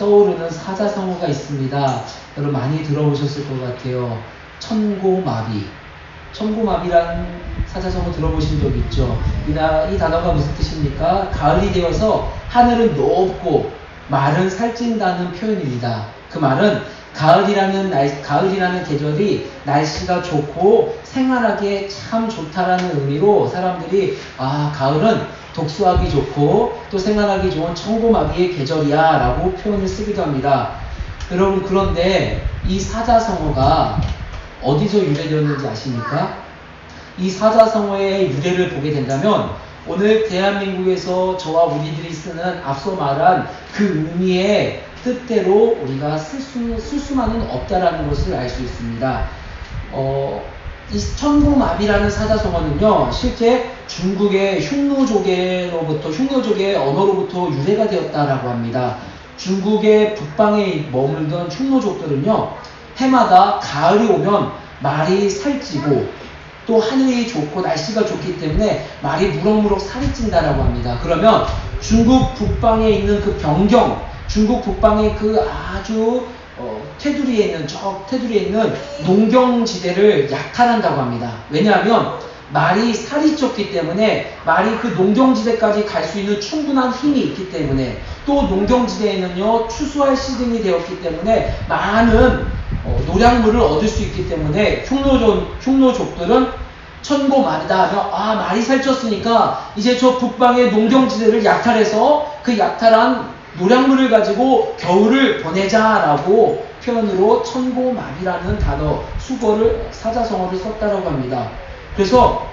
떠오르는 사자성어가 있습니다. 여러분 많이 들어보셨을 것 같아요. 천고마비. 천고마비라는 사자성어 들어보신 적 있죠? 이 단어가 무슨 뜻입니까? 가을이 되어서 하늘은 높고 말은 살찐다는 표현입니다. 그 말은 가을이라는 계절이 날씨가 좋고 생활하기에 참 좋다라는 의미로 사람들이 가을은 독서하기 좋고 또 생활하기 좋은 천고마비의 계절이야 라고 표현을 쓰기도 합니다. 여러분, 그런데 이 사자성어가 어디서 유래되었는지 아십니까? 이 사자성어의 유래를 보게 된다면 오늘 대한민국에서 저와 우리들이 쓰는 앞서 말한 그 의미의 뜻대로 우리가 쓸 수만은 없다라는 것을 알 수 있습니다. 이 천고마비라는 사자성어는요, 실제 중국의 흉노족의 언어로부터 유래가 되었다라고 합니다. 중국의 북방에 머물던 흉노족들은요, 해마다 가을이 오면 말이 살찌고 또 하늘이 좋고 날씨가 좋기 때문에 말이 무럭무럭 살이 찐다라고 합니다. 그러면 중국 북방에 있는 그 변경, 중국 북방의 그 아주 테두리에 있는 농경지대를 약탈한다고 합니다. 왜냐하면 말이 살이 쪘기 때문에 말이 그 농경지대까지 갈 수 있는 충분한 힘이 있기 때문에 또 농경지대에는요 추수할 시즌이 되었기 때문에 많은 노량물을 얻을 수 있기 때문에 흉노족들은 천고마비다 하면 말이 살쪘으니까 이제 저 북방의 농경지대를 약탈해서 그 약탈한 노량물을 가지고 겨울을 보내자라고 표현으로 천고마비라는 단어, 사자성어를 썼다라고 합니다. 그래서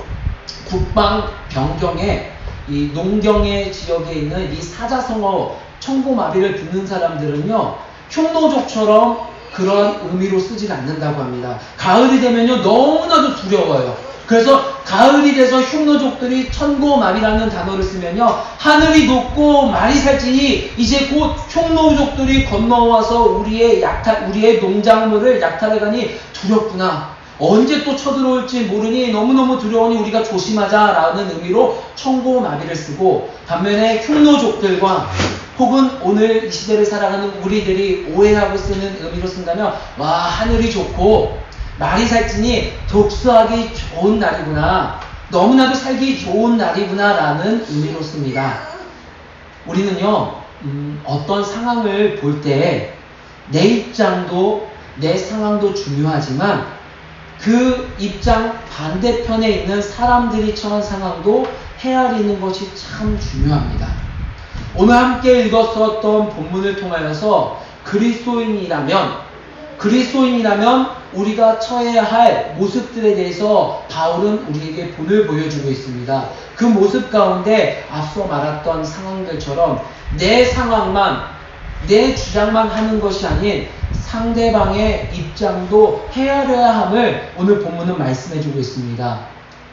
북방 변경에 이 농경의 지역에 있는 이 사자성어 천고마비를 듣는 사람들은요, 흉노족처럼 그런 의미로 쓰지 않는다고 합니다. 가을이 되면요 너무나도 두려워요. 그래서 가을이 돼서 흉노족들이 천고마비라는 단어를 쓰면요, 하늘이 높고 말이 살찌니 이제 곧 흉노족들이 건너와서 우리의 농작물을 약탈해가니 두렵구나. 언제 또 쳐들어올지 모르니 너무너무 두려우니 우리가 조심하자라는 의미로 천고마비를 쓰고, 반면에 흉노족들과 혹은 오늘 이 시대를 살아가는 우리들이 오해하고 쓰는 의미로 쓴다면 하늘이 좋고 말이 살찌니 독서하기 좋은 날이구나, 너무나도 살기 좋은 날이구나 라는 의미로 씁니다. 우리는요 어떤 상황을 볼 때 내 입장도 내 상황도 중요하지만 그 입장 반대편에 있는 사람들이 처한 상황도 헤아리는 것이 참 중요합니다. 오늘 함께 읽었었던 본문을 통하여서 그리스도인이라면 우리가 처해야 할 모습들에 대해서 바울은 우리에게 본을 보여주고 있습니다. 그 모습 가운데 앞서 말했던 상황들처럼 내 상황만, 내 주장만 하는 것이 아닌 상대방의 입장도 헤아려야 함을 오늘 본문은 말씀해주고 있습니다.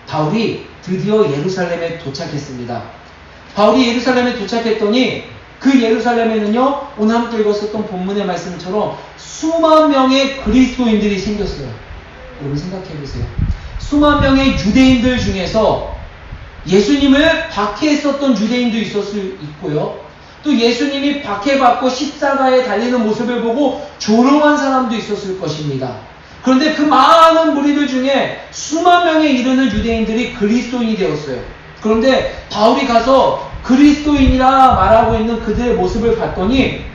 바울이 드디어 예루살렘에 도착했습니다. 바울이 예루살렘에 도착했더니 그 예루살렘에는요, 오늘 함께 읽었었던 본문의 말씀처럼 수만 명의 그리스도인들이 생겼어요. 여러분 생각해보세요. 수만 명의 유대인들 중에서 예수님을 박해했었던 유대인도 있고요. 또 예수님이 박해받고 십자가에 달리는 모습을 보고 조롱한 사람도 있었을 것입니다. 그런데 그 많은 무리들 중에 수만 명에 이르는 유대인들이 그리스도인이 되었어요. 그런데 바울이 가서 그리스도인이라 말하고 있는 그들의 모습을 봤더니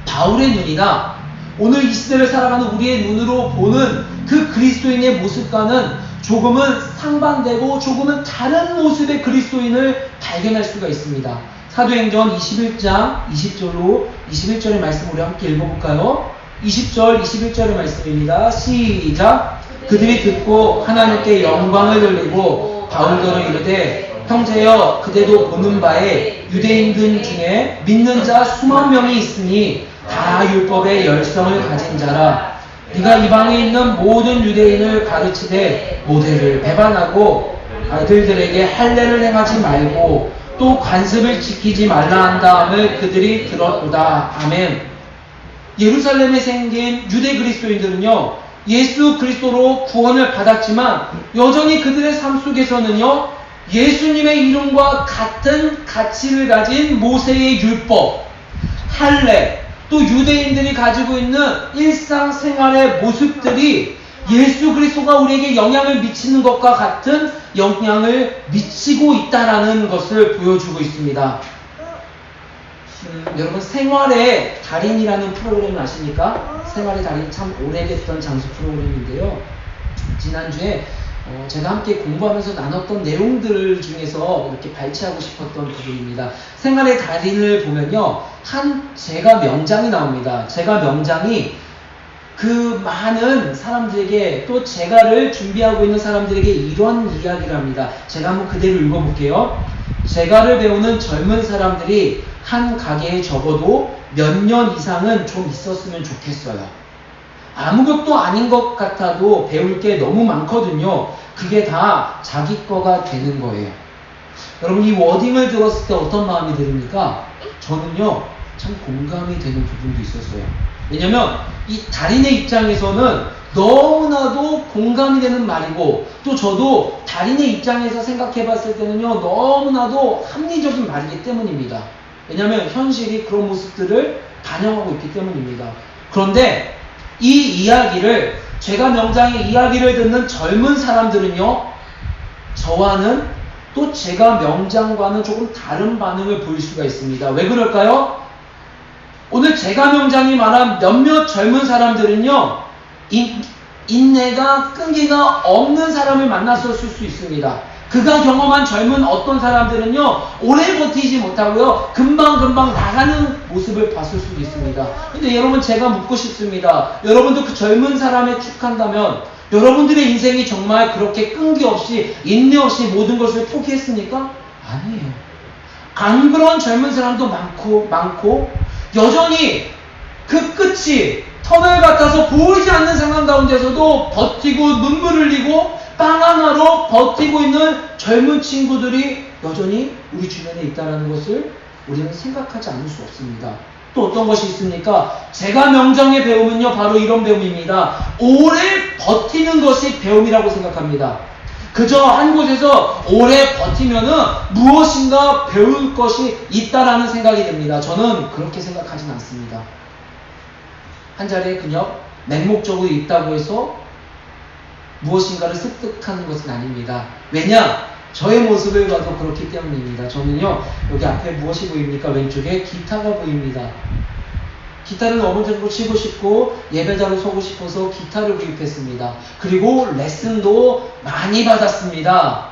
바울의 눈이나 오늘 이 시대를 살아가는 우리의 눈으로 보는 그 그리스도인의 모습과는 조금은 상반되고 조금은 다른 모습의 그리스도인을 발견할 수가 있습니다. 사도행전 21장 21절의 말씀 우리 함께 읽어볼까요? 20절 21절의 말씀입니다. 시작. 그들이 듣고 하나님께 영광을 돌리고 바울더러 이르되 형제여, 그대도 보는 바에 유대인들 중에 믿는 자 수만 명이 있으니 다 율법의 열성을 가진 자라. 네가 이방에 있는 모든 유대인을 가르치되 모세를 배반하고 아들들에게 할례를 행하지 말고 또 관습을 지키지 말라 한 다음을 그들이 들었도다. 아멘. 예루살렘에 생긴 유대 그리스도인들은요, 예수 그리스도로 구원을 받았지만 여전히 그들의 삶 속에서는요, 예수님의 이름과 같은 가치를 가진 모세의 율법, 할례, 또 유대인들이 가지고 있는 일상생활의 모습들이 예수 그리스도가 우리에게 영향을 미치는 것과 같은 영향을 미치고 있다라는 것을 보여주고 있습니다. 여러분, 생활의 달인이라는 프로그램 아십니까? 생활의 달인 참 오래됐던 장수 프로그램인데요. 지난주에 제가 함께 공부하면서 나눴던 내용들 중에서 이렇게 발췌하고 싶었던 부분입니다. 생활의 달인을 보면요, 한 제가 명장이 나옵니다. 제가 명장이 그 많은 사람들에게, 또 제가를 준비하고 있는 사람들에게 이런 이야기를 합니다. 제가 한번 그대로 읽어볼게요. 제가를 배우는 젊은 사람들이 한 가게에 적어도 몇 년 이상은 좀 있었으면 좋겠어요. 아무것도 아닌 것 같아도 배울 게 너무 많거든요. 그게 다 자기 거가 되는 거예요. 여러분, 이 워딩을 들었을 때 어떤 마음이 들습니까? 저는요, 참 공감이 되는 부분도 있었어요. 왜냐면 이 달인의 입장에서는 너무나도 공감이 되는 말이고, 또 저도 달인의 입장에서 생각해 봤을 때는요, 너무나도 합리적인 말이기 때문입니다. 왜냐면 현실이 그런 모습들을 반영하고 있기 때문입니다. 그런데 이 이야기를, 제가 명장의 이야기를 듣는 젊은 사람들은요, 저와는 또 제가 명장과는 조금 다른 반응을 보일 수가 있습니다. 왜 그럴까요? 오늘 제가 명장이 말한 몇몇 젊은 사람들은요, 인내가, 끈기가 없는 사람을 만났을 수 있습니다. 그가 경험한 젊은 어떤 사람들은요, 오래 버티지 못하고요, 금방금방 나가는 모습을 봤을 수도 있습니다. 근데 여러분, 제가 묻고 싶습니다. 여러분도 그 젊은 사람에 축한다면 여러분들의 인생이 정말 그렇게 끈기 없이, 인내 없이 모든 것을 포기했습니까? 아니에요. 안 그런 젊은 사람도 많고 여전히 그 끝이 터널 같아서 보이지 않는 상황 가운데서도 버티고 눈물 흘리고 빵 하나로 버티고 있는 젊은 친구들이 여전히 우리 주변에 있다는 것을 우리는 생각하지 않을 수 없습니다. 또 어떤 것이 있습니까? 제가 명장의 배움은요, 바로 이런 배움입니다. 오래 버티는 것이 배움이라고 생각합니다. 그저 한 곳에서 오래 버티면은 무엇인가 배울 것이 있다라는 생각이 듭니다. 저는 그렇게 생각하진 않습니다. 한 자리에 그냥 맹목적으로 있다고 해서 무엇인가를 습득하는 것은 아닙니다. 왜냐? 저의 모습을 봐도 그렇기 때문입니다. 저는요, 여기 앞에 무엇이 보입니까? 왼쪽에 기타가 보입니다. 기타를 어머니로 치고 싶고 예배자로 서고 싶어서 기타를 구입했습니다. 그리고 레슨도 많이 받았습니다.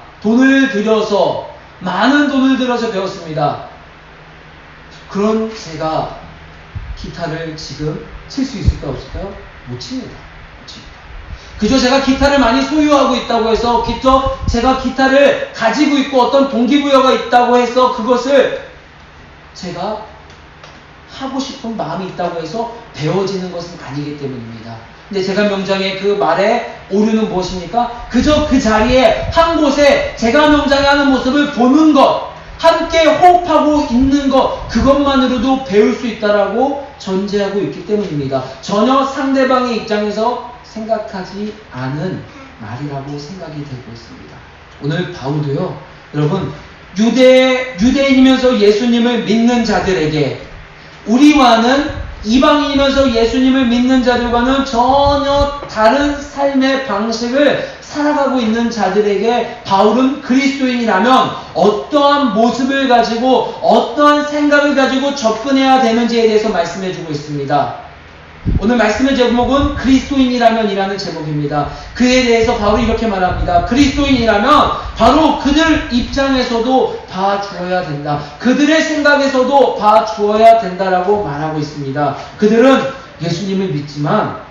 많은 돈을 들여서 배웠습니다. 그런 제가 기타를 지금 칠 수 있을까 없을까요? 못 칩니다. 그저 제가 기타를 많이 소유하고 있다고 해서, 제가 기타를 가지고 있고 어떤 동기부여가 있다고 해서 그것을 제가 하고 싶은 마음이 있다고 해서 배워지는 것은 아니기 때문입니다. 근데 제가 명장의 그 말에 오류는 무엇입니까? 그저 그 자리에 한 곳에 제가 명장의 하는 모습을 보는 것, 함께 호흡하고 있는 것, 그것만으로도 배울 수 있다라고 전제하고 있기 때문입니다. 전혀 상대방의 입장에서 생각하지 않은 말이라고 생각이 되고 있습니다. 오늘 바울도요, 여러분, 유대인이면서 예수님을 믿는 자들에게, 우리와는 이방인이면서 예수님을 믿는 자들과는 전혀 다른 삶의 방식을 살아가고 있는 자들에게 바울은 그리스도인이라면 어떠한 모습을 가지고, 어떠한 생각을 가지고 접근해야 되는지에 대해서 말씀해주고 있습니다. 오늘 말씀의 제목은 그리스도인이라면이라는 제목입니다. 그에 대해서 바울이 이렇게 말합니다. 그리스도인이라면 바로 그들 입장에서도 봐주어야 된다. 그들의 생각에서도 봐주어야 된다라고 말하고 있습니다. 그들은 예수님을 믿지만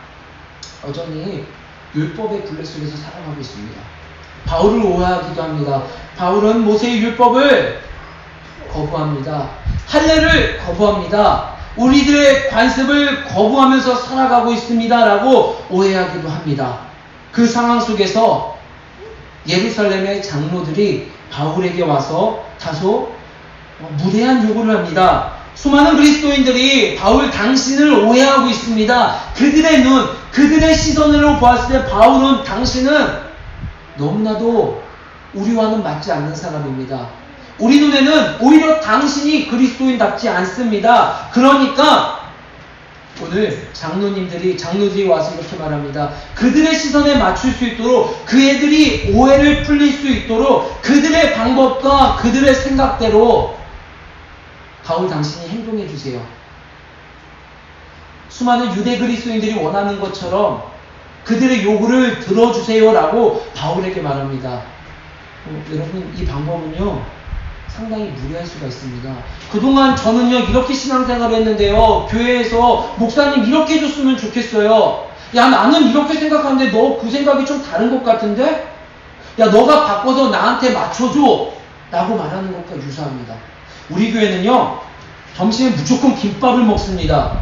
여전히 율법의 굴레 속에서 살아가고 있습니다. 바울을 오해하기도 합니다. 바울은 모세의 율법을 거부합니다. 할례를 거부합니다. 우리들의 관습을 거부하면서 살아가고 있습니다 라고 오해하기도 합니다. 그 상황 속에서 예루살렘의 장로들이 바울에게 와서 다소 무례한 요구를 합니다. 수많은 그리스도인들이 바울 당신을 오해하고 있습니다. 그들의 눈, 그들의 시선으로 보았을 때 바울은, 당신은 너무나도 우리와는 맞지 않는 사람입니다. 우리 눈에는 오히려 당신이 그리스도인답지 않습니다. 그러니까 오늘 장로들이 와서 이렇게 말합니다. 그들의 시선에 맞출 수 있도록, 그 애들이 오해를 풀릴 수 있도록 그들의 방법과 그들의 생각대로 바울 당신이 행동해 주세요. 수많은 유대 그리스도인들이 원하는 것처럼 그들의 요구를 들어주세요라고 바울에게 말합니다. 여러분, 이 방법은요 상당히 무리할 수가 있습니다. 그동안 저는요 이렇게 신앙생활을 했는데요, 교회에서 목사님 이렇게 해줬으면 좋겠어요. 야, 나는 이렇게 생각하는데 너 그 생각이 좀 다른 것 같은데? 야, 너가 바꿔서 나한테 맞춰줘 라고 말하는 것과 유사합니다. 우리 교회는요 점심에 무조건 김밥을 먹습니다.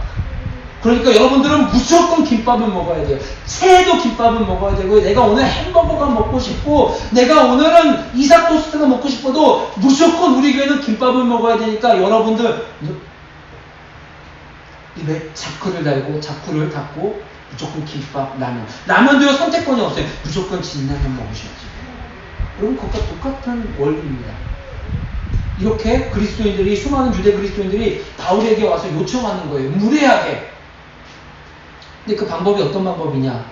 그러니까 여러분들은 무조건 김밥을 먹어야 돼요. 새해도 김밥을 먹어야 되고, 내가 오늘 햄버거가 먹고 싶고, 내가 오늘은 이삭 토스트가 먹고 싶어도 무조건 우리 교회는 김밥을 먹어야 되니까 여러분들 입에 자크를 닫고 무조건 김밥, 라면도요 선택권이 없어요. 무조건 진라면 먹으셔야죠. 여러분, 그것과 똑같은 원리입니다. 이렇게 그리스도인들이, 수많은 유대 그리스도인들이 바울에게 와서 요청하는 거예요. 무례하게. 근데 그 방법이 어떤 방법이냐?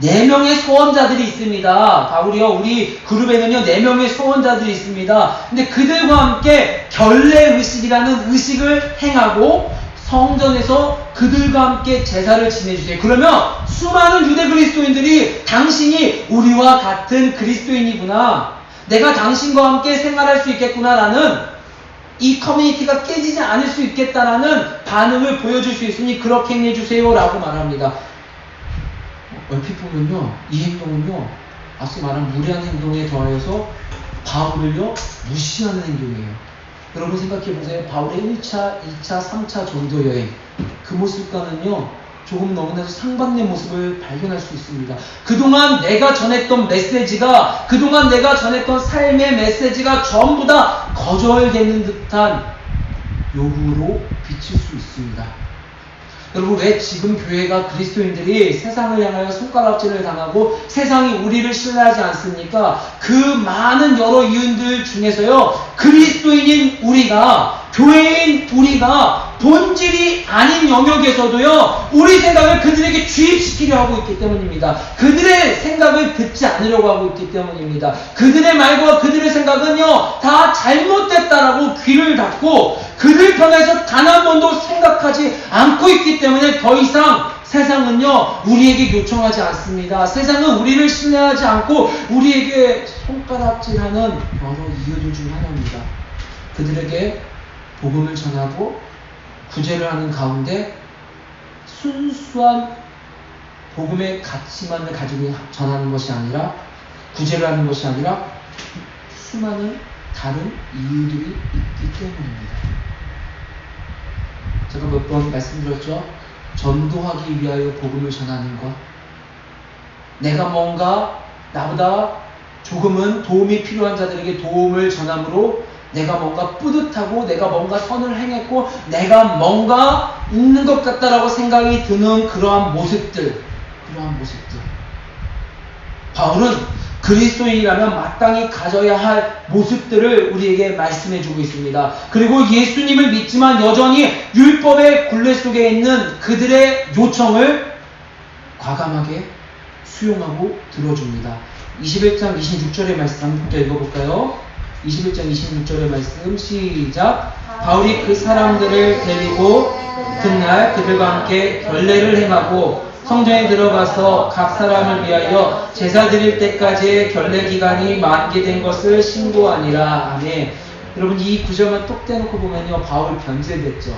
4명의 소원자들이 있습니다. 바울이요, 우리 그룹에는요 4명의 소원자들이 있습니다. 근데 그들과 함께 결례의식이라는 의식을 행하고 성전에서 그들과 함께 제사를 지내주세요. 그러면 수많은 유대 그리스도인들이 당신이 우리와 같은 그리스도인이구나, 내가 당신과 함께 생활할 수 있겠구나라는, 이 커뮤니티가 깨지지 않을 수 있겠다라는 반응을 보여줄 수 있으니 그렇게 행해주세요 라고 말합니다. 얼핏 보면요 이 행동은요 앞서 말한 무례한 행동에 더하여서 바울을요 무시하는 행동이에요. 여러분 생각해보세요. 바울의 1차, 2차, 3차 전도 여행, 그 모습과는요 조금 너무나도 상반된 모습을 발견할 수 있습니다. 그동안 내가 전했던 메시지가, 그동안 내가 전했던 삶의 메시지가 전부 다 거절되는 듯한 요구로 비칠 수 있습니다. 여러분, 왜 지금 교회가, 그리스도인들이 세상을 향하여 손가락질을 당하고 세상이 우리를 신뢰하지 않습니까? 그 많은 여러 이유들 중에서요 그리스도인인 우리가, 교회인 우리가 본질이 아닌 영역에서도요 우리 생각을 그들에게 주입시키려 하고 있기 때문입니다. 그들의 생각을 듣지 않으려고 하고 있기 때문입니다. 그들의 말과 그들의 생각은요 다 잘못됐다라고 귀를 닫고 그들 편에서 단 한 번도 생각하지 않고 있기 때문에 더 이상 세상은요 우리에게 요청하지 않습니다. 세상은 우리를 신뢰하지 않고 우리에게 손가락질하는 여러 이유들 중 하나입니다. 그들에게 복음을 전하고 구제를 하는 가운데 순수한 복음의 가치만을 가지고 전하는 것이 아니라, 구제를 하는 것이 아니라 수많은 다른 이유들이 있기 때문입니다. 제가 몇 번 말씀드렸죠. 전도하기 위하여 복음을 전하는 것, 내가 뭔가 나보다 조금은 도움이 필요한 자들에게 도움을 전함으로 내가 뭔가 뿌듯하고 내가 뭔가 선을 행했고 내가 뭔가 있는 것 같다라고 생각이 드는 그러한 모습들. 바울은 그리스도인이라면 마땅히 가져야 할 모습들을 우리에게 말씀해주고 있습니다. 그리고 예수님을 믿지만 여전히 율법의 굴레 속에 있는 그들의 요청을 과감하게 수용하고 들어줍니다. 21장 26절의 말씀 한번 읽어볼까요? 21장 26절의 말씀 시작. 바울이 그 사람들을 데리고 이튿날 그들과 함께 결례를 행하고 성전에 들어가서 각 사람을 위하여 제사 드릴 때까지의 결례 기간이 만기된 것을 신고하니라. 아멘. 여러분, 이 구절만 똑 떼놓고 보면요 바울 변질됐죠.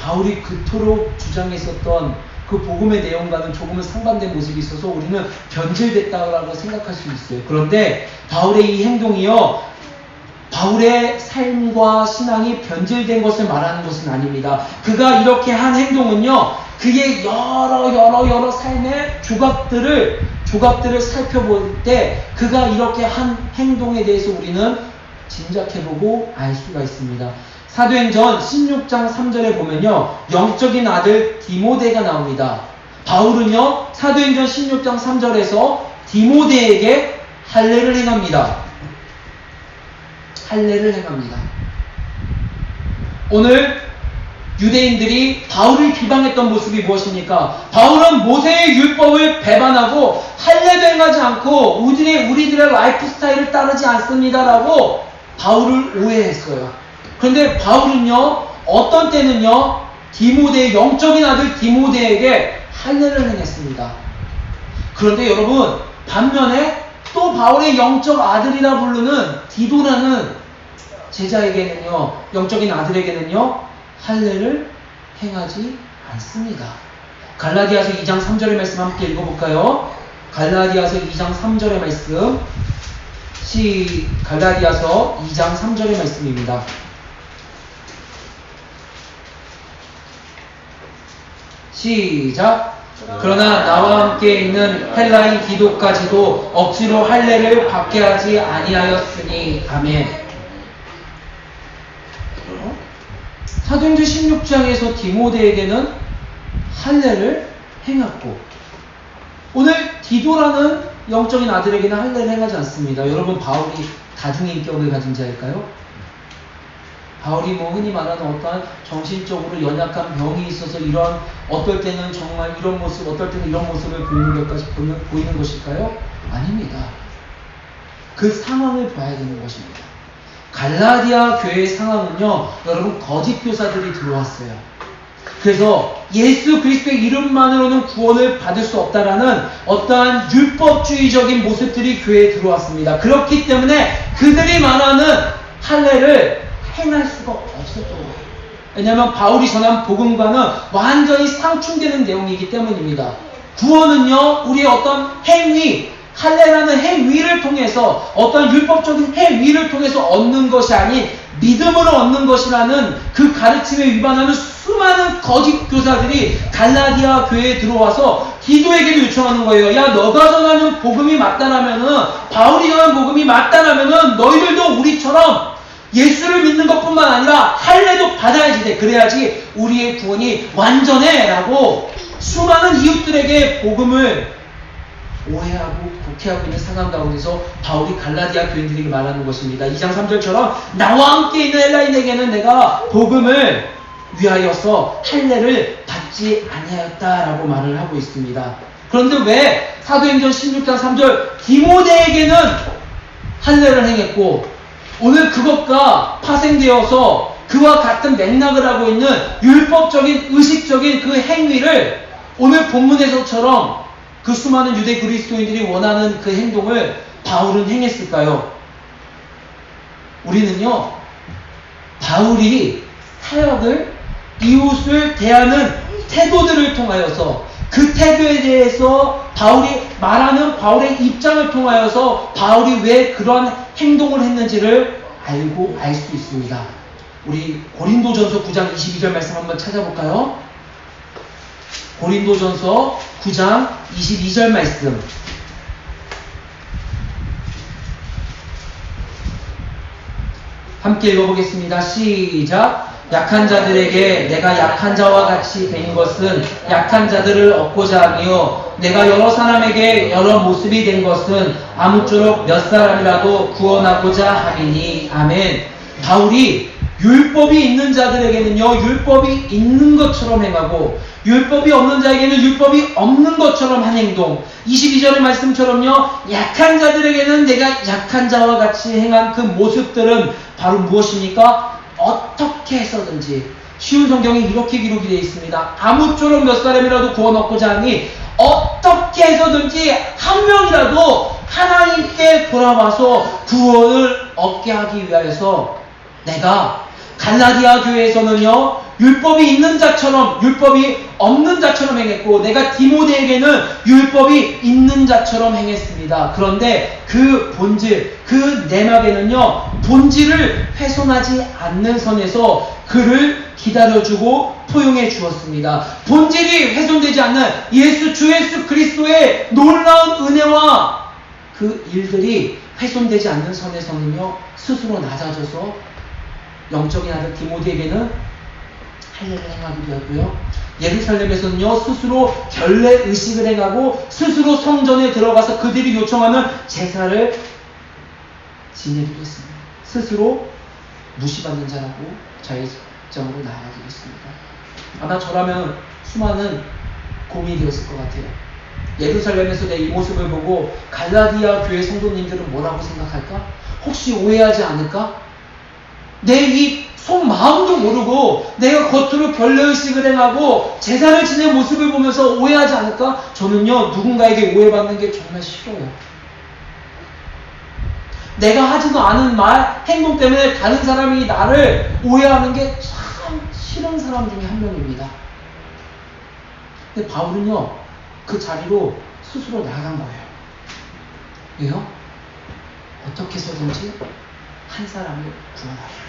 바울이 그토록 주장했었던 그 복음의 내용과는 조금은 상반된 모습이 있어서 우리는 변질됐다고 생각할 수 있어요. 그런데 바울의 이 행동이요 바울의 삶과 신앙이 변질된 것을 말하는 것은 아닙니다. 그가 이렇게 한 행동은요 그의 여러 삶의 조각들을 살펴볼 때 그가 이렇게 한 행동에 대해서 우리는 짐작해보고 알 수가 있습니다. 사도행전 16장 3절에 보면요 영적인 아들 디모데가 나옵니다. 바울은요 사도행전 16장 3절에서 디모데에게 할례를 행합니다. 오늘 유대인들이 바울을 비방했던 모습이 무엇입니까? 바울은 모세의 율법을 배반하고 할례도 행하지 않고 우리들의 라이프 스타일을 따르지 않습니다라고 바울을 오해했어요. 그런데 바울은요, 어떤 때는요, 디모데의 영적인 아들 디모데에게 할례를 행했습니다. 그런데 여러분, 반면에 또 바울의 영적 아들이라 부르는 디도라는 제자에게는요, 영적인 아들에게는요, 할례를 행하지 않습니다. 갈라디아서 2장 3절의 말씀 함께 읽어볼까요? 갈라디아서 2장 3절의 말씀. 갈라디아서 2장 3절의 말씀입니다. 시작. 그러나 나와 함께 있는 헬라인 디도까지도 억지로 할례를 받게 하지 아니하였으니. 아멘. 사도행전 16장에서 디모데에게는 할례를 행했고, 오늘 디도라는 영적인 아들에게는 할례를 행하지 않습니다. 여러분, 바울이 다중인격을 가진 자일까요? 바울이 흔히 말하는 어떠한 정신적으로 연약한 병이 있어서 이런, 어떨 때는 정말 이런 모습, 어떨 때는 이런 모습을 보이는 것일까요? 아닙니다. 그 상황을 봐야 되는 것입니다. 갈라디아 교회의 상황은요, 여러분, 거짓 교사들이 들어왔어요. 그래서 예수 그리스도의 이름만으로는 구원을 받을 수 없다라는 어떠한 율법주의적인 모습들이 교회에 들어왔습니다. 그렇기 때문에 그들이 말하는 할례를 행할 수가 없었던 거예요. 왜냐하면 바울이 전한 복음과는 완전히 상충되는 내용이기 때문입니다. 구원은요, 우리의 어떤 행위, 할례라는 행위를 통해서, 어떤 율법적인 행위를 통해서 얻는 것이 아닌 믿음으로 얻는 것이라는 그 가르침에 위반하는 수많은 거짓 교사들이 갈라디아 교회에 들어와서 디도에게도 요청하는 거예요. 야, 너가 전하는 복음이 맞다라면은, 바울이 전하는 복음이 맞다라면은 너희들도 우리처럼 예수를 믿는 것뿐만 아니라 할례도 받아야지 돼. 그래야지 우리의 구원이 완전해 라고 수많은 이웃들에게 복음을 오해하고 독해하고 있는 상황 가운데서 바울이 갈라디아 교인들에게 말하는 것입니다. 2장 3절처럼 나와 함께 있는 헬라인에게는 내가 복음을 위하여서 할례를 받지 아니하였다라고 말을 하고 있습니다. 그런데 왜 사도행전 16장 3절 디모데에게는 할례를 행했고, 오늘 그것과 파생되어서 그와 같은 맥락을 하고 있는 율법적인 의식적인 그 행위를 오늘 본문에서처럼 그 수많은 유대 그리스도인들이 원하는 그 행동을 바울은 행했을까요? 우리는요, 바울이 사역을, 이웃을 대하는 태도들을 통하여서, 그 태도에 대해서 바울이 말하는 바울의 입장을 통하여서 바울이 왜 그런 행동을 했는지를 알 수 있습니다. 우리 고린도전서 9장 22절 말씀 한번 찾아볼까요? 고린도전서 9장 22절 말씀. 함께 읽어보겠습니다. 시작. 약한 자들에게 내가 약한 자와 같이 된 것은 약한 자들을 얻고자 하며, 내가 여러 사람에게 여러 모습이 된 것은 아무쪼록 몇 사람이라도 구원하고자 함이니. 아멘. 바울이 율법이 있는 자들에게는요, 율법이 있는 것처럼 행하고, 율법이 없는 자에게는 율법이 없는 것처럼 한 행동. 22절의 말씀처럼요, 약한 자들에게는 내가 약한 자와 같이 행한 그 모습들은 바로 무엇입니까? 어떻게 해서든지, 쉬운 성경에 이렇게 기록이 되어 있습니다. 아무쪼록 몇 사람이라도 구원 얻고자 하니, 어떻게 해서든지 한 명이라도 하나님께 돌아와서 구원을 얻게 하기 위하여서 내가 갈라디아 교회에서는요, 율법이 있는 자처럼 율법이 없는 자처럼 행했고, 내가 디모데에게는 율법이 있는 자처럼 행했습니다. 그런데 그 본질, 그 내막에는요, 본질을 훼손하지 않는 선에서 그를 기다려주고 포용해 주었습니다. 본질이 훼손되지 않는 주 예수 그리스도의 놀라운 은혜와 그 일들이 훼손되지 않는 선에서는요, 스스로 낮아져서 영적인 아들 디모데에게는 할례를 행하기도 하고요, 예루살렘에서는요, 스스로 결례 의식을 행하고 스스로 성전에 들어가서 그들이 요청하는 제사를 지내기도 했습니다. 스스로 무시받는 자라고 입장으로 나아가겠습니다. 아마 저라면 수많은 고민이 되었을 것 같아요. 예루살렘에서 내 이 모습을 보고 갈라디아 교회 성도님들은 뭐라고 생각할까? 혹시 오해하지 않을까? 내 이 속마음도 모르고 내가 겉으로 별의식을 행하고 제사를 지낸 모습을 보면서 오해하지 않을까? 저는요, 누군가에게 오해받는 게 정말 싫어요. 내가 하지도 않은 말, 행동 때문에 다른 사람이 나를 오해하는 게 참 싫은 사람 중에 한 명입니다. 근데 바울은요, 그 자리로 스스로 나간 거예요. 왜요? 어떻게 해서든지 한 사람을 구원하기.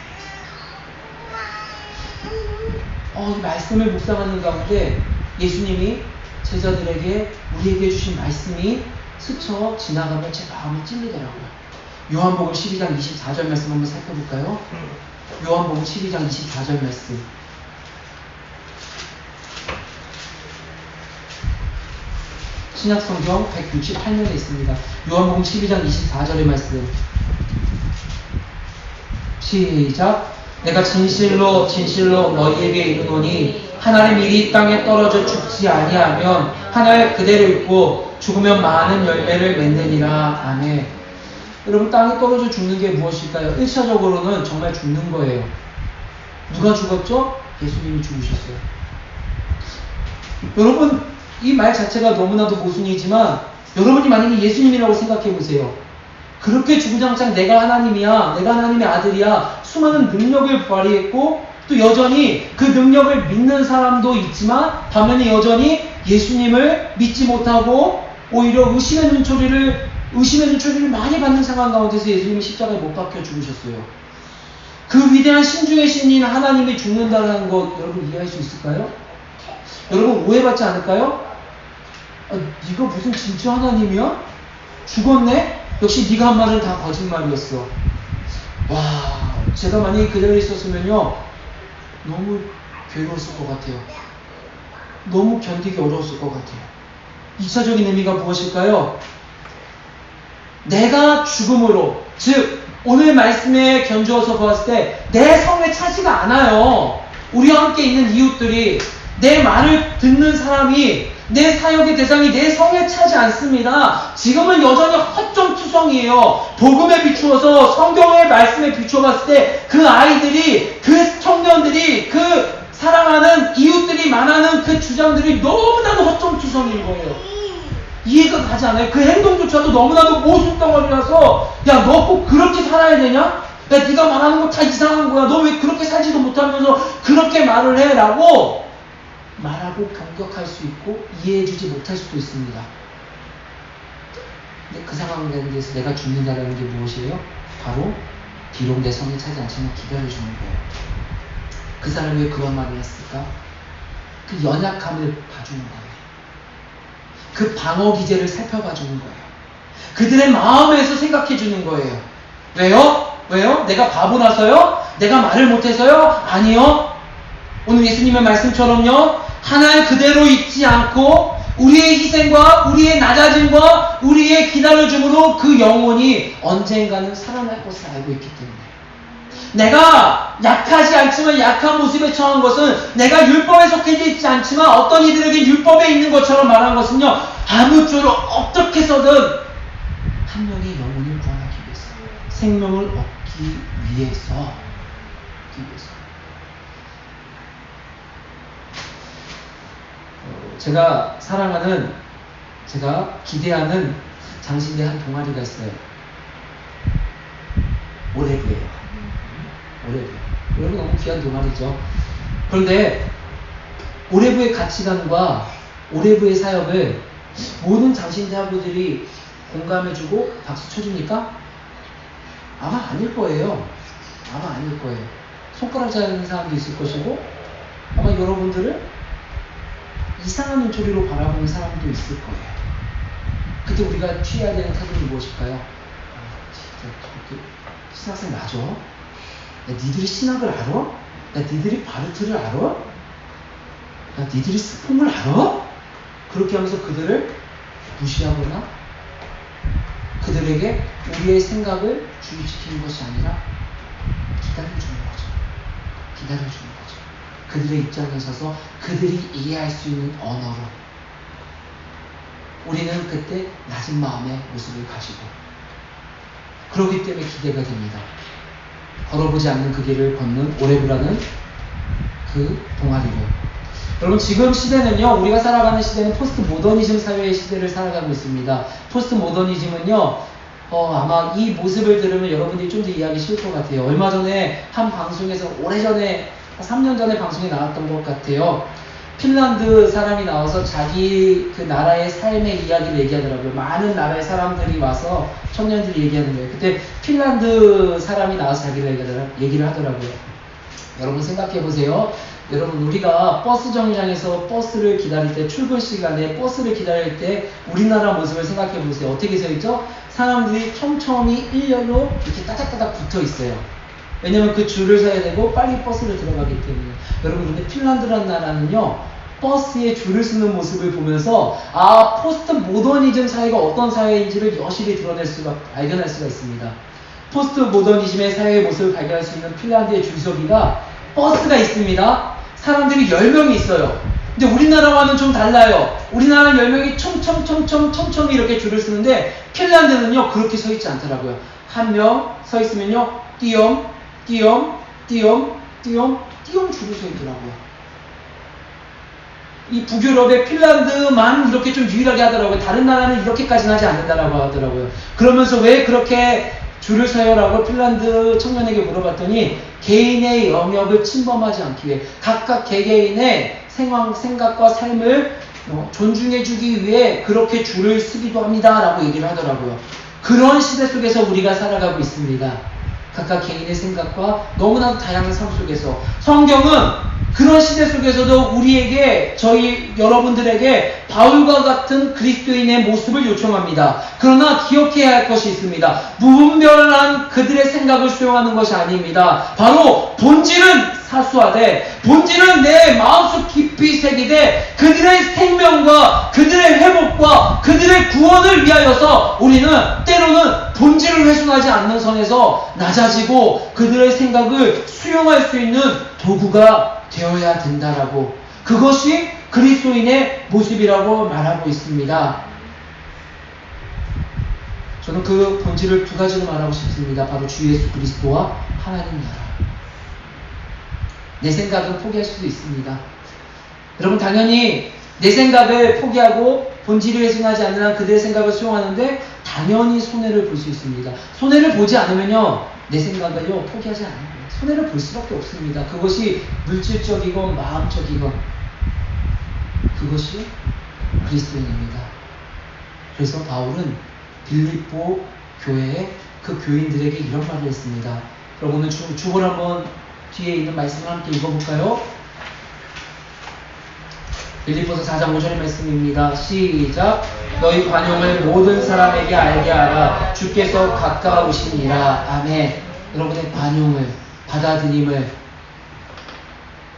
이 말씀을 묵상하는 가운데 예수님이 제자들에게 우리에게 주신 말씀이 스쳐 지나가면 제 마음이 찔리더라고요. 요한복음 12장 24절 말씀 한번 살펴볼까요? 요한복음 12장 24절 말씀. 신약성경 168면에 있습니다. 요한복음 12장 24절의 말씀. 시작. 내가 진실로 진실로 너희에게 이르노니 하나님 이 땅에 떨어져 죽지 아니하면 하나에 그대로 있고 죽으면 많은 열매를 맺느니라. 아멘. 여러분, 땅에 떨어져 죽는 게 무엇일까요? 1차적으로는 정말 죽는 거예요. 누가 죽었죠? 예수님이 죽으셨어요. 여러분, 이 말 자체가 너무나도 모순이지만 여러분이 만약에 예수님이라고 생각해 보세요. 그렇게 주구장창 내가 하나님이야, 내가 하나님의 아들이야, 수많은 능력을 발휘했고 또 여전히 그 능력을 믿는 사람도 있지만 반면에 여전히 예수님을 믿지 못하고 오히려 의심의 눈초리를 많이 받는 상황 가운데서 예수님이 십자가에 못 박혀 죽으셨어요. 그 위대한 신중의 신인 하나님이 죽는다는 것 여러분 이해할 수 있을까요? 여러분 오해받지 않을까요? 네가 무슨 진짜 하나님이야? 죽었네? 역시 네가 한 말은 다 거짓말이었어. 와, 제가 만약에 그 자리에 있었으면요 너무 괴로웠을 것 같아요. 너무 견디기 어려웠을 것 같아요. 2차적인 의미가 무엇일까요? 내가 죽음으로, 즉 오늘 말씀에 견주어서 보았을 때 내 성에 차지가 않아요. 우리와 함께 있는 이웃들이, 내 말을 듣는 사람이, 내 사역의 대상이 내 성에 차지 않습니다. 지금은 여전히 허점투성이에요. 복음에 비추어서 성경의 말씀에 비추어 봤을 때 그 아이들이, 그 청년들이, 그 사랑하는 이웃들이 말하는 그 주장들이 너무나도 허점투성인 거예요. 이해가 가지 않아요. 그 행동조차도 너무나도 모순덩어리라서 야, 너 꼭 그렇게 살아야 되냐? 야, 네가 말하는 거 다 이상한 거야. 너 왜 그렇게 살지도 못하면서 그렇게 말을 해? 라고 말하고 공격할 수 있고 이해해주지 못할 수도 있습니다. 근데 그 상황 가운데서 내가 죽는다는 게 무엇이에요? 바로 비록 내 성에 차지 않지만 기다려주는 거예요. 그 사람이 왜 그런 말을 했을까? 그 연약함을 봐주는 거예요. 그 방어 기제를 살펴봐주는 거예요. 그들의 마음에서 생각해주는 거예요. 왜요? 왜요? 내가 바보라서요? 내가 말을 못해서요? 아니요. 오늘 예수님의 말씀처럼요, 하나의 그대로 있지 않고 우리의 희생과 우리의 낮아짐과 우리의 기다려줌으로 그 영혼이 언젠가는 살아날 것을 알고 있기 때문에, 내가 약하지 않지만 약한 모습에 처한 것은, 내가 율법에 속해져 있지 않지만 어떤 이들에게 율법에 있는 것처럼 말한 것은요, 아무쪼록 어떻게 해서든 한 명의 영혼을 구원하기 위해서, 생명을 얻기 위해서. 제가 사랑하는, 제가 기대하는 장신대 한 동아리가 있어요. 오레브예요. 오레브. 오레브 너무 귀한 동아리죠. 그런데 오레브의 가치관과 오레브의 사역을 모든 장신대 학우들이 공감해주고 박수 쳐줍니까? 아마 아닐 거예요. 아마 아닐 거예요. 손가락 잡는 사람도 있을 것이고, 아마 여러분들을 이상한 눈초리로 바라보는 사람도 있을 거예요. 그때 우리가 취해야 되는 태도는 무엇일까요? 진짜 신학생 맞아? 야, 니들이 신학을 알아? 야, 니들이 바르트를 알아? 야, 니들이 스폰을 알아? 그렇게 하면서 그들을 무시하거나 그들에게 우리의 생각을 주의시키는 것이 아니라 기다려주는 거죠. 기다려주는 거죠. 그들의 입장에 서서 그들이 이해할 수 있는 언어로. 우리는 그때 낮은 마음의 모습을 가지고, 그러기 때문에 기대가 됩니다. 걸어보지 않는 그 길을 걷는 오레브라는 그 동아리를. 여러분, 지금 시대는요, 우리가 살아가는 시대는 포스트 모더니즘 사회의 시대를 살아가고 있습니다. 포스트 모더니즘은요, 아마 이 모습을 들으면 여러분들이 좀 더 이해하기 쉬울 것 같아요. 얼마 전에 한 방송에서, 오래전에 3년 전에 방송에 나왔던 것 같아요. 핀란드 사람이 나와서 자기 그 나라의 삶의 이야기를 얘기하더라고요. 많은 나라의 사람들이 와서 청년들이 얘기하는 거예요. 그때 핀란드 사람이 나와서 자기를 얘기를 하더라고요. 여러분 생각해 보세요. 여러분, 우리가 버스 정류장에서 버스를 기다릴 때, 출근 시간에 버스를 기다릴 때 우리나라 모습을 생각해 보세요. 어떻게 서 있죠? 사람들이 촘촘히 일렬로 이렇게 따닥따닥 붙어 있어요. 왜냐면 그 줄을 서야 되고 빨리 버스를 들어가기 때문에. 여러분, 근데 핀란드라는 나라는요, 버스에 줄을 서는 모습을 보면서 포스트 모더니즘 사회가 어떤 사회인지를 여실히 발견할 수가 있습니다. 포스트 모더니즘의 사회의 모습을 발견할 수 있는 핀란드의 줄서기가, 버스가 있습니다. 사람들이 10명이 있어요. 근데 우리나라와는 좀 달라요. 우리나라는 10명이 촘촘히 이렇게 줄을 서는데, 핀란드는요 그렇게 서 있지 않더라고요. 한 명 서 있으면요, 띄엄 줄을 서 있더라고요. 이 북유럽의 핀란드만 이렇게 좀 유일하게 하더라고요. 다른 나라는 이렇게까지는 하지 않는다라고 하더라고요. 그러면서 왜 그렇게 줄을 서요? 라고 핀란드 청년에게 물어봤더니, 개인의 영역을 침범하지 않기 위해, 각각 개개인의 생각과 삶을 존중해주기 위해 그렇게 줄을 서기도 합니다 라고 얘기를 하더라고요. 그런 시대 속에서 우리가 살아가고 있습니다. 각각 개인의 생각과 너무나도 다양한 삶 속에서. 성경은 그런 시대 속에서도 우리에게, 여러분들에게 바울과 같은 그리스도인의 모습을 요청합니다. 그러나 기억해야 할 것이 있습니다. 무분별한 그들의 생각을 수용하는 것이 아닙니다. 바로 본질은 사수하되, 본질은 내 마음속 깊이 새기되, 그들의 생명과 그들의 회복과 그들의 구원을 위하여서 우리는 때로는 본질을 훼손하지 않는 선에서 낮아지고 그들의 생각을 수용할 수 있는 도구가 되어야 된다라고, 그것이 그리스도인의 모습이라고 말하고 있습니다. 저는 그 본질을 두 가지로 말하고 싶습니다. 바로 주 예수 그리스도와 하나님 나라. 내 생각은 포기할 수도 있습니다. 여러분, 당연히 내 생각을 포기하고 본질을 훼손하지 않는 한 그들의 생각을 수용하는데 당연히 손해를 볼 수 있습니다. 손해를 보지 않으면요, 내 생각을요 포기하지 않는 거예요. 손해를 볼 수밖에 없습니다. 그것이 물질적이건 마음적이건, 그것이 그리스도인입니다. 그래서 바울은 빌립보 교회에 그 교인들에게 이런 말을 했습니다. 여러분, 오늘 주볼 한번 뒤에 있는 말씀을 함께 읽어볼까요? 빌립보서 4장 5절의 말씀입니다. 시작. 너희 관용을 모든 사람에게 알게 하라. 주께서 가까우시니라. 아멘. 여러분의 관용을, 받아들임을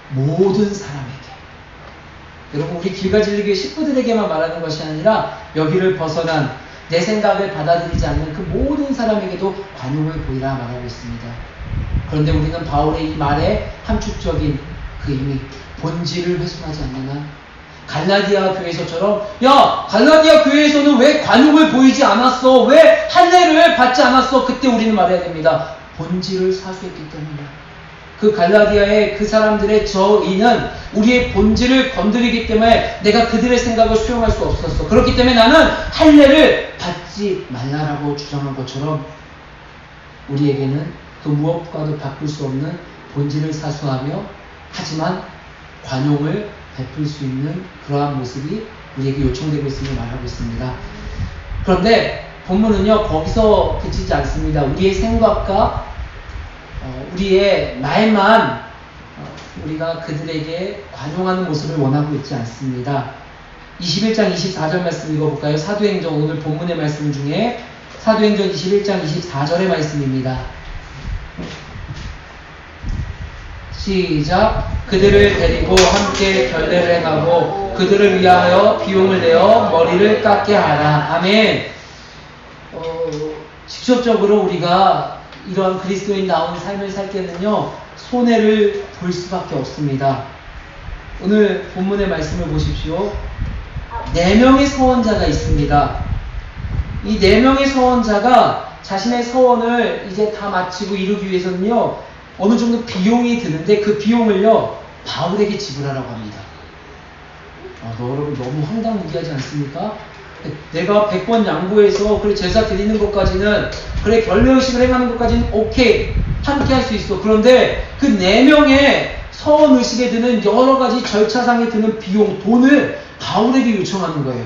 모든 사람에게. 여러분, 우리 길가질리교회 식구들에게만 말하는 것이 아니라 여기를 벗어난, 내 생각을 받아들이지 않는 그 모든 사람에게도 관용을 보이라 말하고 있습니다. 그런데 우리는 바울의 이 말에 함축적인 그 의미, 본질을 훼손하지 않는 한, 갈라디아 교회에서처럼, 야, 갈라디아 교회에서는 왜 관용을 보이지 않았어? 왜 할례를 받지 않았어? 그때 우리는 말해야 됩니다. 본질을 사수했기 때문이야. 그 갈라디아의 그 사람들의 저의는 우리의 본질을 건드리기 때문에 내가 그들의 생각을 수용할 수 없었어. 그렇기 때문에 나는 할례를 받지 말라라고 주장한 것처럼, 우리에게는 그 무엇과도 바꿀 수 없는 본질을 사수하며 하지만 관용을 베풀 수 있는 그러한 모습이 우리에게 요청되고 있음을 말하고 있습니다. 그런데 본문은요, 거기서 그치지 않습니다. 우리의 생각과 우리의 말만 우리가 그들에게 관용하는 모습을 원하고 있지 않습니다. 21장 24절 말씀 읽어볼까요? 사도행전, 오늘 본문의 말씀 중에 사도행전 21장 24절의 말씀입니다. 시작. 그들을 데리고 함께 결례를 행하고 그들을 위하여 비용을 내어 머리를 깎게 하라. 아멘. 직접적으로 우리가 이러한 그리스도인다운 삶을 살 때는요, 손해를 볼 수밖에 없습니다. 오늘 본문의 말씀을 보십시오. 4명의 서원자가 있습니다. 이 4명의 서원자가 자신의 서원을 이제 다 마치고 이루기 위해서는요, 어느 정도 비용이 드는데 그 비용을요, 바울에게 지불하라고 합니다. 여러분 너무 황당무계하지 않습니까? 내가 100번 양보해서 그래 제사 드리는 것까지는, 그래 결례의식을 행하는 것까지는 오케이, 함께 할 수 있어. 그런데 그 4명의 서원의식에 드는 여러가지 절차상에 드는 비용, 돈을 바울에게 요청하는 거예요.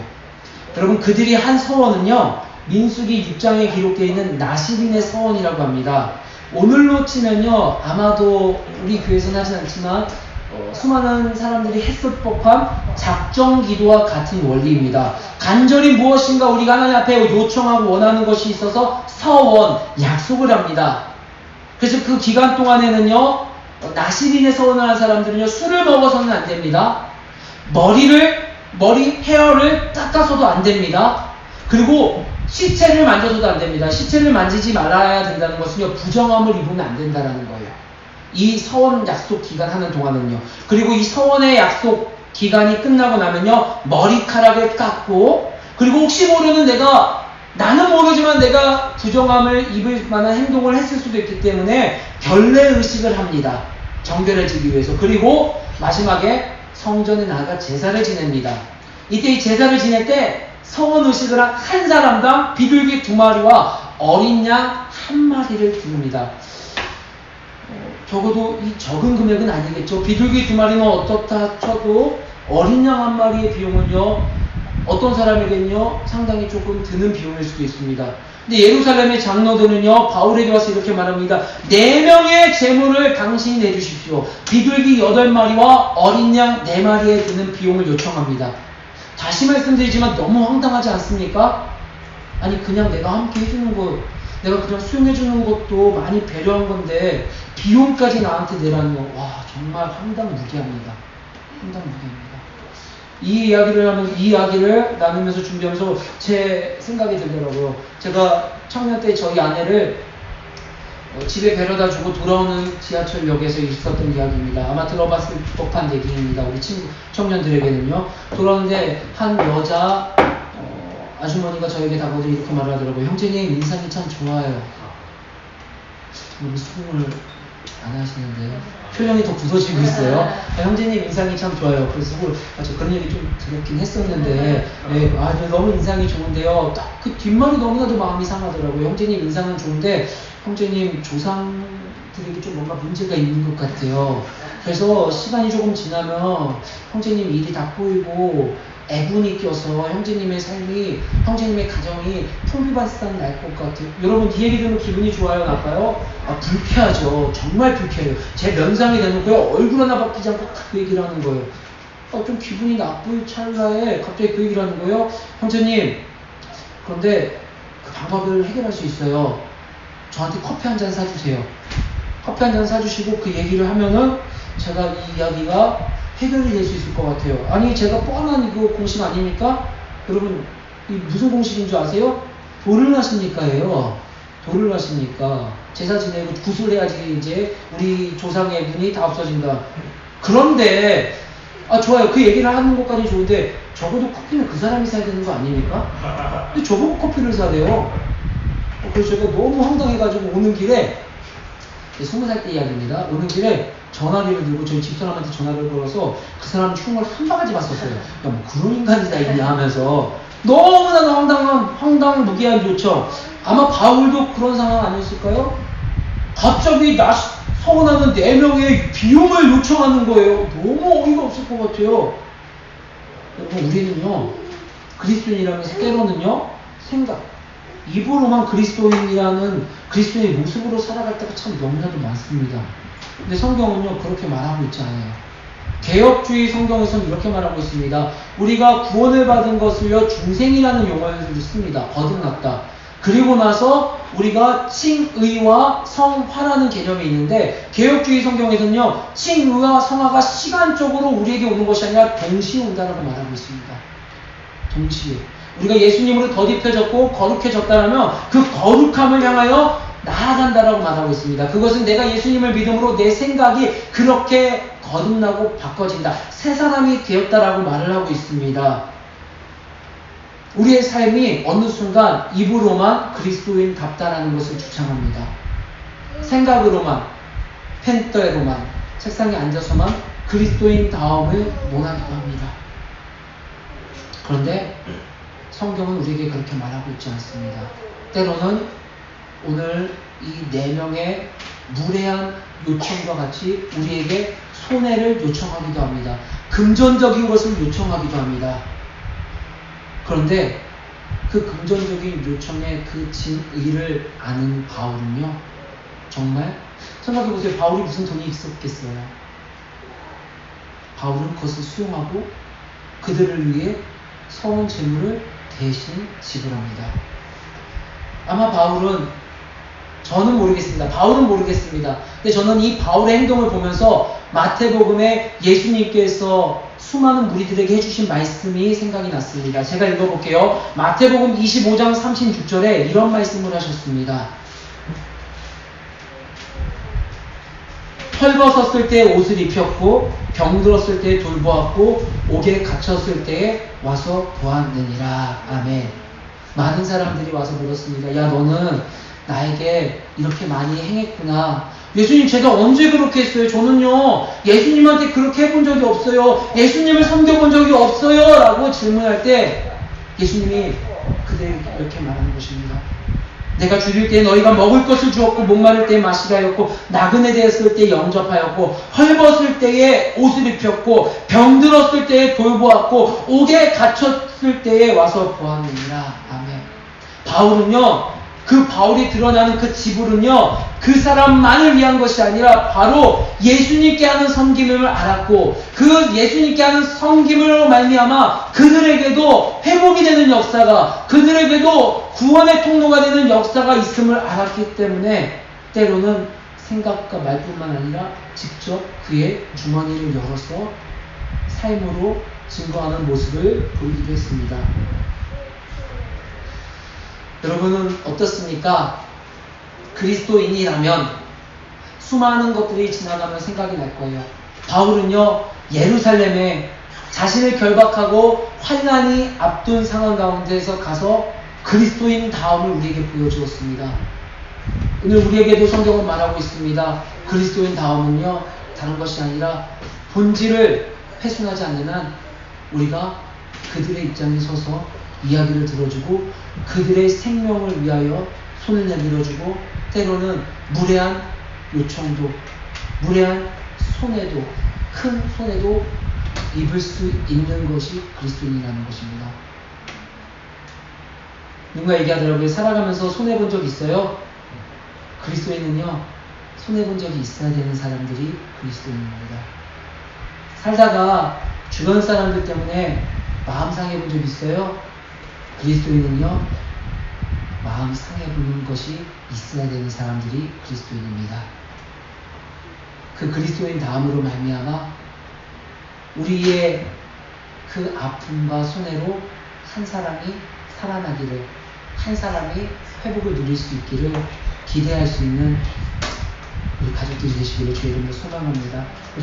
여러분, 그들이 한 서원은요, 민수기 6장에 기록되어 있는 나시린의 서원이라고 합니다. 오늘로 치면요, 아마도 우리 교회에서는 하진 않지만 수많은 사람들이 했을 법한 작정기도와 같은 원리입니다. 간절히 무엇인가 우리가 하나님 앞에 요청하고 원하는 것이 있어서 서원, 약속을 합니다. 그래서 그 기간 동안에는요, 나시린의 서원을 하는 사람들은요, 술을 먹어서는 안 됩니다. 헤어를 깎아서도 안 됩니다. 그리고 시체를 만져서도 안 됩니다. 시체를 만지지 말아야 된다는 것은요, 부정함을 입으면 안 된다는 거예요. 이 서원 약속 기간 하는 동안은요. 그리고 이 서원의 약속 기간이 끝나고 나면요, 머리카락을 깎고, 그리고 혹시 모르는 나는 모르지만 내가 부정함을 입을 만한 행동을 했을 수도 있기 때문에 결례의식을 합니다. 정결해지기 위해서. 그리고 마지막에 성전에 나가 제사를 지냅니다. 이때 이 제사를 지낼 때 서원의식을 한 사람당 비둘기 2마리와 어린 양 1마리를 드립니다. 적어도 이 적은 금액은 아니겠죠. 비둘기 2마리는 어떻다 쳐도 어린 양 1마리의 비용은요, 어떤 사람에게는요, 상당히 조금 드는 비용일 수도 있습니다. 근데 예루살렘의 장로들은요, 바울에게 와서 이렇게 말합니다. 4명의 제물을 당신이 내주십시오. 비둘기 8마리와 어린 양 4마리에 드는 비용을 요청합니다. 다시 말씀드리지만 너무 황당하지 않습니까? 아니, 그냥 내가 함께 해주는 것, 내가 그냥 수용해주는 것도 많이 배려한 건데 비용까지 나한테 내라는 거, 와, 정말 황당무계합니다. 황당무계합니다. 이 이야기를 나누면서 준비하면서 제 생각이 들더라고요. 제가 청년 때 저희 아내를 집에 데려다 주고 돌아오는 지하철역에서 있었던 이야기입니다. 아마 들어봤을 법한 얘기입니다. 우리 친구 청년들에게는요. 돌아오는데 한 여자 아주머니가 저에게 다가오더니 이렇게 말하더라고요. 형제님 인상이 참 좋아요. 너무 수긍을 안 하시는데요. 표정이 더 굳어지고 있어요. 형제님 인상이 참 좋아요. 그래서 저 그런 얘기 좀 들었긴 했었는데, 너무 인상이 좋은데요. 딱 그 뒷말이 너무나도 마음이 상하더라고요. 형제님 인상은 좋은데 형제님 조상들에게 좀 뭔가 문제가 있는 것 같아요. 그래서 시간이 조금 지나면 형제님 일이 다 꼬이고 애군이 껴서 형제님의 삶이, 형제님의 가정이 풍비박산 날 것 같아요. 여러분, 이 얘기 들으면 기분이 좋아요, 나빠요? 불쾌하죠. 정말 불쾌해요. 제 면상이 되는거요. 얼굴 하나 바뀌지 않고 그 얘기를 하는 거예요. 좀 기분이 나쁠 찰나에 갑자기 그 얘기를 하는 거예요. 형제님, 그런데 그 방법을 해결할 수 있어요. 저한테 커피 한 잔 사주세요. 커피 한 잔 사주시고 그 얘기를 하면은 제가 이 이야기가 해결이 될 수 있을 것 같아요. 아니, 제가 뻔한 이거 공식 아닙니까? 여러분, 이 무슨 공식인 줄 아세요? 도를 하십니까예요. 도를 하십니까? 제사 지내고 구슬해야지 이제 우리 조상의 분이 다 없어진다. 그런데 좋아요. 그 얘기를 하는 것까지 좋은데 적어도 커피는 그 사람이 사야 되는 거 아닙니까? 근데 저보고 커피를 사래요. 그래서 제가 너무 황당해가지고 오는 길에, 20살 때 이야기입니다. 오는 길에 전화기를 들고 저희 집사람한테 전화를 걸어서 그 사람 흉을 한 바가지 봤었어요. 야, 뭐 그런 인간이 다 있냐 하면서 너무나도 황당무계한 요청. 아마 바울도 그런 상황 아니었을까요? 갑자기 서원하는 4명의 비용을 요청하는 거예요. 너무 어이가 없을 것 같아요. 여러분, 우리는요, 그리스도인이라면서 때로는요, 입으로만 그리스도인의 모습으로 살아갈 때가 참 너무나도 많습니다. 근데 성경은요, 그렇게 말하고 있지 않아요. 개혁주의 성경에서는 이렇게 말하고 있습니다. 우리가 구원을 받은 것을요, 중생이라는 용어를 씁니다. 거듭났다. 그리고 나서 우리가 칭의와 성화라는 개념이 있는데, 개혁주의 성경에서는요, 칭의와 성화가 시간적으로 우리에게 오는 것이 아니라 동시에 온다라고 말하고 있습니다. 동시에. 우리가 예수님으로 덧입혀졌고 거룩해졌다면 그 거룩함을 향하여 나아간다라고 말하고 있습니다. 그것은 내가 예수님을 믿음으로 내 생각이 그렇게 거듭나고 바꿔진다. 새 사람이 되었다라고 말을 하고 있습니다. 우리의 삶이 어느 순간 입으로만 그리스도인답다라는 것을 주창합니다. 생각으로만, 펜더로만, 책상에 앉아서만 그리스도인다움을 논하기도 합니다. 그런데 성경은 우리에게 그렇게 말하고 있지 않습니다. 때로는 오늘 이 4명의 무례한 요청과 같이 우리에게 손해를 요청하기도 합니다. 금전적인 것을 요청하기도 합니다. 그런데 그 금전적인 요청의 그 진의를 아는 바울은요, 정말 생각해보세요. 바울이 무슨 돈이 있었겠어요? 바울은 그것을 수용하고 그들을 위해 서운 재물을 대신 지불합니다. 아마 바울은, 저는 모르겠습니다. 바울은 모르겠습니다. 근데 저는 이 바울의 행동을 보면서 마태복음에 예수님께서 수많은 무리들에게 해주신 말씀이 생각이 났습니다. 제가 읽어볼게요. 마태복음 25장 36절에 이런 말씀을 하셨습니다. 헐벗었을 때 옷을 입혔고 병들었을 때 돌보았고 옥에 갇혔을 때에 와서 보았느니라. 아멘. 많은 사람들이 와서 물었습니다. 야, 너는 나에게 이렇게 많이 행했구나. 예수님, 제가 언제 그렇게 했어요? 저는요, 예수님한테 그렇게 해본 적이 없어요. 예수님을 섬겨본 적이 없어요. 라고 질문할 때 예수님이 그들에게 이렇게 말하는 것입니다. 내가 줄일 때 너희가 먹을 것을 주었고 목마를 때 마시게 하였고 나그네 되었을 때 영접하였고 헐벗을 때에 옷을 입혔고 병들었을 때에 돌보았고 옥에 갇혔을 때에 와서 보았느니라. 아멘. 바울은요, 그 바울이 드러나는 그 지불은요, 그 사람만을 위한 것이 아니라 바로 예수님께 하는 섬김을 알았고 그 예수님께 하는 섬김으로 말미암아 그들에게도 회복이 되는 역사가, 그들에게도 구원의 통로가 되는 역사가 있음을 알았기 때문에 때로는 생각과 말뿐만 아니라 직접 그의 주머니를 열어서 삶으로 증거하는 모습을 보이기도 했습니다. 여러분은 어떻습니까? 그리스도인이라면 수많은 것들이 지나가면 생각이 날 거예요. 바울은요, 예루살렘에 자신을 결박하고 환난이 앞둔 상황 가운데에서 가서 그리스도인 다움을 우리에게 보여주었습니다. 오늘 우리에게도 성경은 말하고 있습니다. 그리스도인 다움은요, 다른 것이 아니라 본질을 훼손하지 않는 한 우리가 그들의 입장에 서서 이야기를 들어주고 그들의 생명을 위하여 손을 내밀어주고 때로는 무례한 요청도, 무례한 손해도, 큰 손해도 입을 수 있는 것이 그리스도인이라는 것입니다. 누가 얘기하더라고요. 살아가면서 손해본 적 있어요? 그리스도인은요, 손해본 적이 있어야 되는 사람들이 그리스도인입니다. 살다가 주변 사람들 때문에 마음 상해본 적 있어요? 그리스도인은요, 마음 상해보는 것이 있어야 되는 사람들이 그리스도인입니다. 그 그리스도인 다음으로 말미암아 우리의 그 아픔과 손해로 한 사람이 살아나기를, 한 사람이 회복을 누릴 수 있기를 기대할 수 있는 우리 가족들이 되시기를 주의 이름으로 소망합니다. 우리